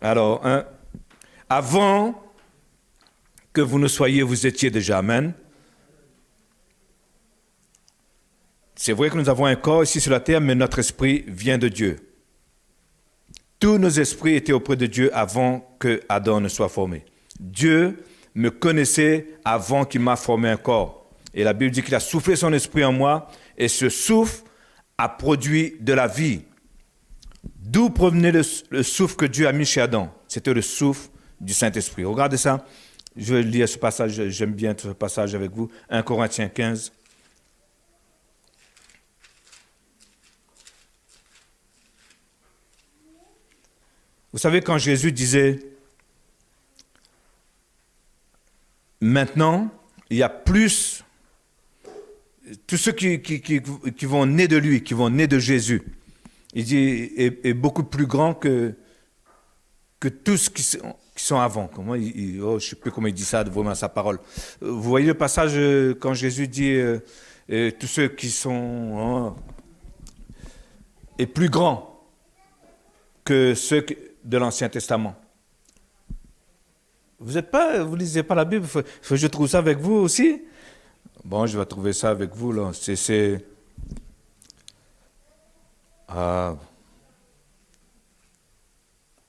Alors, avant que vous ne soyez, vous étiez déjà. Amen. C'est vrai que nous avons un corps ici sur la terre, mais notre esprit vient de Dieu. Tous nos esprits étaient auprès de Dieu avant que Adam ne soit formé. Dieu me connaissait avant qu'il m'a formé un corps. Et la Bible dit qu'il a soufflé son esprit en moi, et ce souffle a produit de la vie. D'où provenait le souffle que Dieu a mis chez Adam? C'était le souffle du Saint-Esprit. Regardez ça. Je vais lire ce passage, j'aime bien ce passage avec vous. 1 Corinthiens 15. Vous savez, quand Jésus disait « Maintenant, il y a plus... » Tous ceux qui vont naître de lui, qui vont naître de Jésus, il dit, est beaucoup plus grand que tous qui sont avant. Je ne sais plus comment il dit ça, vraiment sa parole. Vous voyez le passage quand Jésus dit tous ceux qui sont est plus grand que ceux de l'Ancien Testament. Vous lisez pas la Bible, faut que je trouve ça avec vous aussi. Bon, je vais trouver ça avec vous là. Il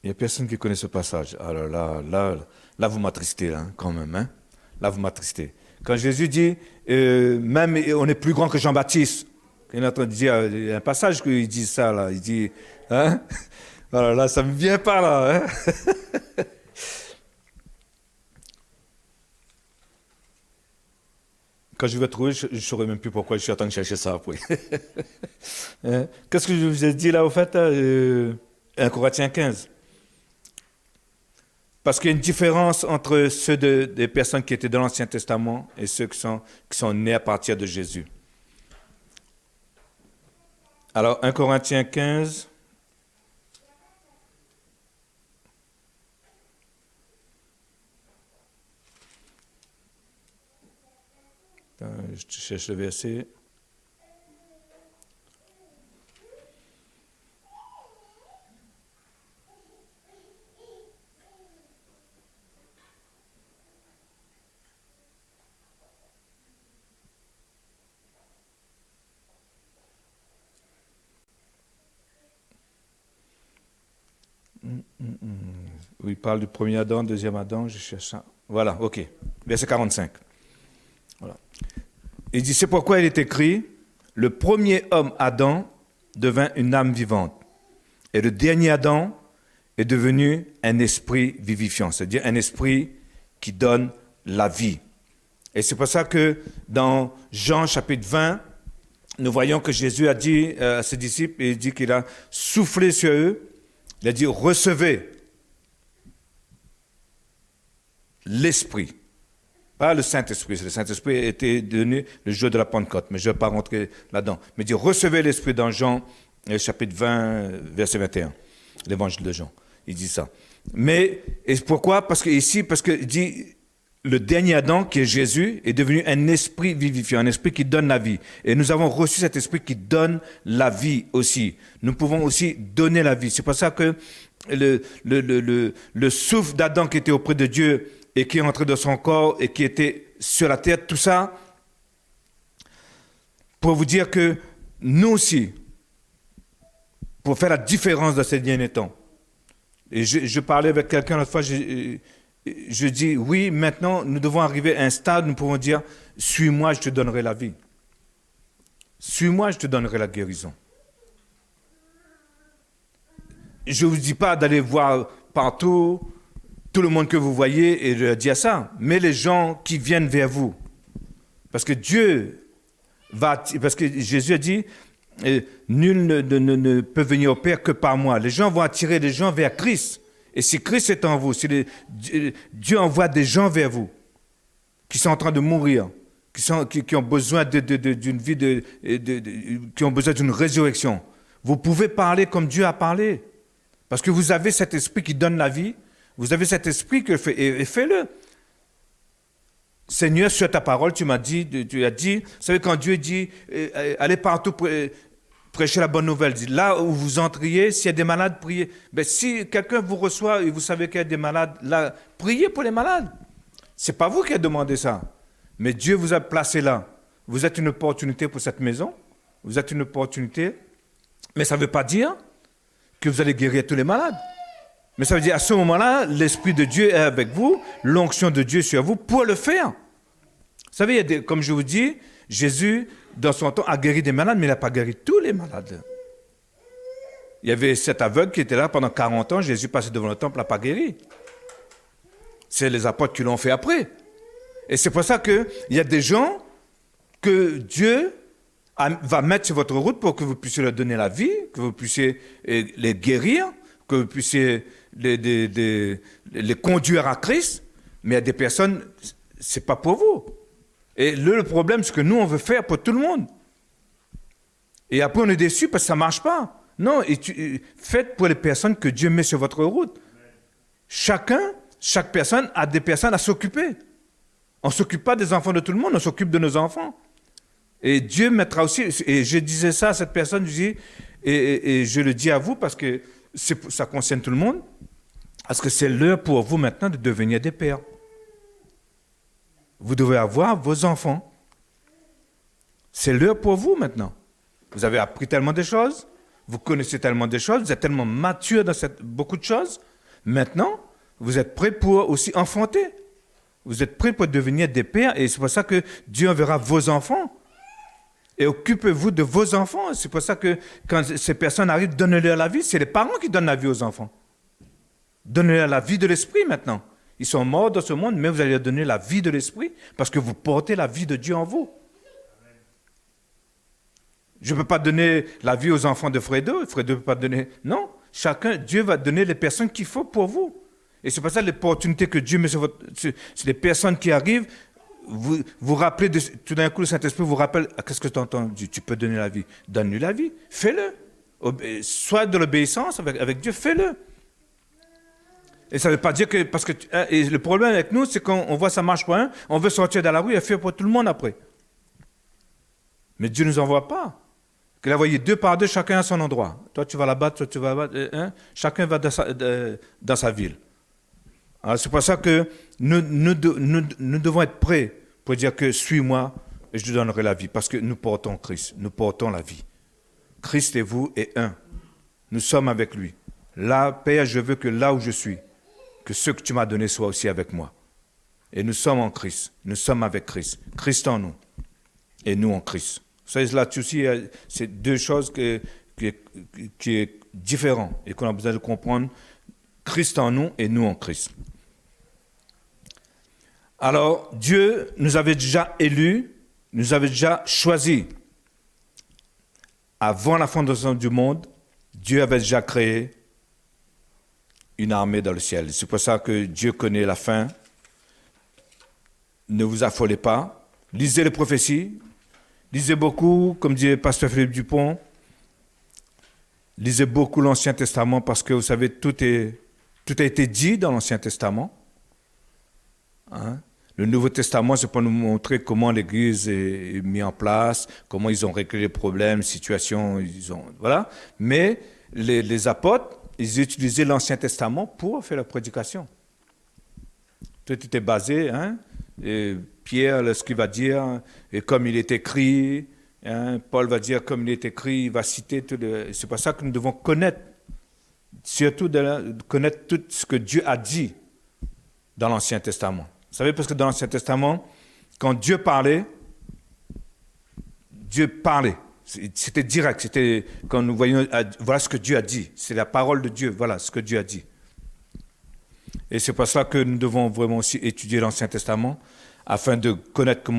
n'y a personne qui connaît ce passage. Alors là vous m'attristez, là, quand même. Hein? Là, vous m'attristez. Quand Jésus dit, même on est plus grand que Jean-Baptiste, il est en train de dire, il y a un passage où il dit ça, là. Il dit, hein? Alors là, ça ne me vient pas, là. Hein? Quand je vais trouver, je ne saurais même plus pourquoi je suis en train de chercher ça après. Hein? Qu'est-ce que je vous ai dit là, au fait, 1 Corinthiens 15. Parce qu'il y a une différence entre ceux des personnes qui étaient dans l'Ancien Testament et ceux qui sont nés à partir de Jésus. Alors, 1 Corinthiens 15. Je cherche le verset. Où il parle du premier Adam, deuxième Adam, je cherche ça. Voilà, ok. Verset 45. Voilà. Il dit, c'est pourquoi il est écrit, le premier homme, Adam, devint une âme vivante. Et le dernier Adam est devenu un esprit vivifiant, c'est-à-dire un esprit qui donne la vie. Et c'est pour ça que dans Jean chapitre 20, nous voyons que Jésus a dit à ses disciples, il dit qu'il a soufflé sur eux, il a dit, recevez l'esprit. Pas le Saint-Esprit. Le Saint-Esprit était donné le jour de la Pentecôte, mais je ne vais pas rentrer là-dedans. Mais il dit, recevez l'Esprit dans Jean, chapitre 20, verset 21, l'évangile de Jean. Il dit ça. Mais et pourquoi? Parce qu'il dit, le dernier Adam, qui est Jésus, est devenu un esprit vivifiant, un esprit qui donne la vie. Et nous avons reçu cet esprit qui donne la vie aussi. Nous pouvons aussi donner la vie. C'est pour ça que le souffle d'Adam qui était auprès de Dieu et qui est entré dans son corps et qui était sur la terre, tout ça, pour vous dire que nous aussi, pour faire la différence dans ces derniers temps, et je parlais avec quelqu'un l'autre fois, je dis, oui, maintenant, nous devons arriver à un stade où nous pouvons dire, suis-moi, je te donnerai la vie. Suis-moi, je te donnerai la guérison. Je ne vous dis pas d'aller voir partout tout le monde que vous voyez et de dire ça, mais les gens qui viennent vers vous. Parce que parce que Jésus a dit, nul ne peut venir au Père que par moi. Les gens vont attirer les gens vers Christ. Et si Christ est en vous, si Dieu envoie des gens vers vous, qui sont en train de mourir, qui ont besoin d'une vie, qui ont besoin d'une résurrection, vous pouvez parler comme Dieu a parlé. Parce que vous avez cet esprit qui donne la vie, vous avez cet esprit et fais-le. Seigneur, sur ta parole, tu as dit, vous savez, quand Dieu dit, allez partout, Prêchez la bonne nouvelle. Là où vous entriez, s'il y a des malades, priez. Ben, si quelqu'un vous reçoit et vous savez qu'il y a des malades, là, priez pour les malades. Ce n'est pas vous qui avez demandé ça. Mais Dieu vous a placé là. Vous êtes une opportunité pour cette maison. Vous êtes une opportunité. Mais ça ne veut pas dire que vous allez guérir tous les malades. Mais ça veut dire, à ce moment-là, l'Esprit de Dieu est avec vous, l'onction de Dieu est sur vous pour le faire. Vous savez, comme je vous dis, Jésus, dans son temps, a guéri des malades, mais il n'a pas guéri tous les malades. Il y avait cet aveugle qui était là pendant 40 ans, Jésus passait devant le temple, il n'a pas guéri. C'est les apôtres qui l'ont fait après. Et c'est pour ça qu'il y a des gens que Dieu va mettre sur votre route pour que vous puissiez leur donner la vie, que vous puissiez les guérir, que vous puissiez les conduire à Christ. Mais il y a des personnes, ce n'est pas pour vous. Et le problème, c'est que nous, on veut faire pour tout le monde. Et après, on est déçu parce que ça ne marche pas. Non, faites pour les personnes que Dieu met sur votre route. Chaque personne a des personnes à s'occuper. On ne s'occupe pas des enfants de tout le monde, on s'occupe de nos enfants. Et Dieu mettra aussi, et je disais ça à cette personne, je dis, et je le dis à vous parce que ça concerne tout le monde, parce que c'est l'heure pour vous maintenant de devenir des pères. Vous devez avoir vos enfants. C'est l'heure pour vous maintenant. Vous avez appris tellement de choses, vous connaissez tellement de choses, vous êtes tellement mature dans beaucoup de choses. Maintenant, vous êtes prêts pour aussi enfanter. Vous êtes prêts pour devenir des pères et c'est pour ça que Dieu enverra vos enfants. Et occupez-vous de vos enfants. C'est pour ça que quand ces personnes arrivent, donnez-leur la vie. C'est les parents qui donnent la vie aux enfants. Donnez-leur la vie de l'esprit maintenant. Ils sont morts dans ce monde, mais vous allez leur donner la vie de l'esprit parce que vous portez la vie de Dieu en vous. Je ne peux pas donner la vie aux enfants de Fredo. Fredo ne peut pas donner... Non, Dieu va donner les personnes qu'il faut pour vous. Et c'est pour ça l'opportunité que Dieu met sur les personnes qui arrivent. Vous rappelez, tout d'un coup, le Saint-Esprit vous rappelle, qu'est-ce que tu entends? Tu peux donner la vie. Donne-lui la vie. Fais-le. Sois de l'obéissance avec Dieu, fais-le. Et ça ne veut pas dire que... Et le problème avec nous, c'est qu'on voit ça marche pour un, on veut sortir dans la rue et faire pour tout le monde après. Mais Dieu ne nous envoie pas. Qu'il a envoyé 2 par 2, chacun à son endroit. Toi, tu vas là-bas, toi, tu vas là-bas. Chacun va dans sa ville. Alors, c'est pour ça que nous devons être prêts pour dire que suis-moi et je te donnerai la vie. Parce que nous portons Christ, nous portons la vie. Christ et vous est un. Nous sommes avec lui. Là, Père, je veux que là où je suis, que ce que tu m'as donné soit aussi avec moi. Et nous sommes en Christ. Nous sommes avec Christ. Christ en nous. Et nous en Christ. Vous savez, là-dessus, c'est 2 choses qui est différent et qu'on a besoin de comprendre. Christ en nous et nous en Christ. Alors, Dieu nous avait déjà élus, nous avait déjà choisis. Avant la fondation du monde, Dieu avait déjà créé une armée dans le ciel. C'est pour ça que Dieu connaît la fin. Ne vous affolez pas. Lisez les prophéties. Lisez beaucoup, comme dit le pasteur Philippe Dupont. Lisez beaucoup l'Ancien Testament parce que vous savez, tout a été dit dans l'Ancien Testament. Hein? Le Nouveau Testament, c'est pour nous montrer comment l'Église est mise en place, comment ils ont réglé les problèmes, situations, voilà. Mais les apôtres, ils utilisaient l'Ancien Testament pour faire la prédication. Tout était basé, hein? Et Pierre, ce qu'il va dire, et comme il est écrit, hein, Paul va dire comme il est écrit, il va citer tout. C'est pour ça que nous devons connaître, surtout connaître tout ce que Dieu a dit dans l'Ancien Testament. Vous savez, parce que dans l'Ancien Testament, quand Dieu parlait. C'était direct. C'était quand nous voyons, voilà ce que Dieu a dit. C'est la parole de Dieu. Voilà ce que Dieu a dit. Et c'est pour ça que nous devons vraiment aussi étudier l'Ancien Testament afin de connaître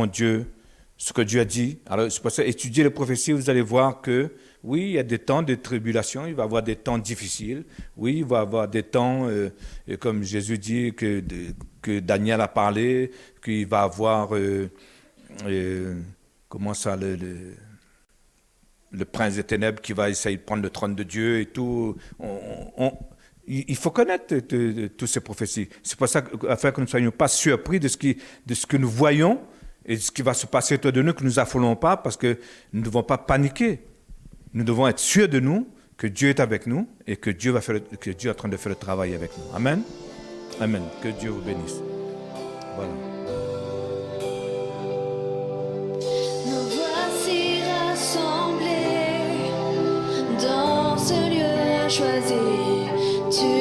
ce que Dieu a dit. Alors, c'est pour ça, étudier les prophéties, vous allez voir que, oui, il y a des temps de tribulation, il va y avoir des temps difficiles. Oui, il va y avoir des temps, comme Jésus dit, que Daniel a parlé, qu'il va y avoir, comment ça, le prince des ténèbres qui va essayer de prendre le trône de Dieu et tout. Il faut connaître toutes ces prophéties. C'est pour ça afin que nous ne soyons pas surpris de ce que nous voyons et de ce qui va se passer autour de nous, que nous n'affolons pas parce que nous ne devons pas paniquer. nous devons être sûrs de nous, que Dieu est avec nous et que Dieu est en train de faire le travail avec nous. Amen. Amen. Que Dieu vous bénisse. Voilà. Nous voici rassemblés dans ce lieu choisi. Tu